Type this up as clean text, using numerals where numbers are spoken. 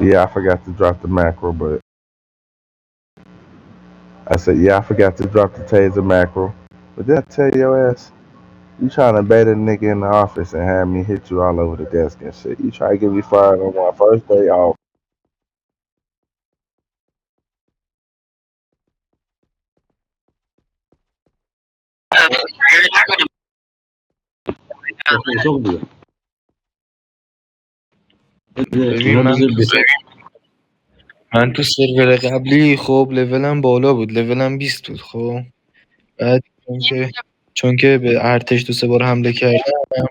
Yeah, I forgot to drop the macro, but I said, yeah, I forgot to drop the taser macro. But then I tell your ass, you trying to bait a nigga in the office and have me hit you all over the desk and shit. You try to get me fired on my first day off. çok diyor. ببین من تو سرور قبلی خب لولم بالا بود، لولم 20 بود. خب بعد چون که به ارتش 2 3 بار حمله کردم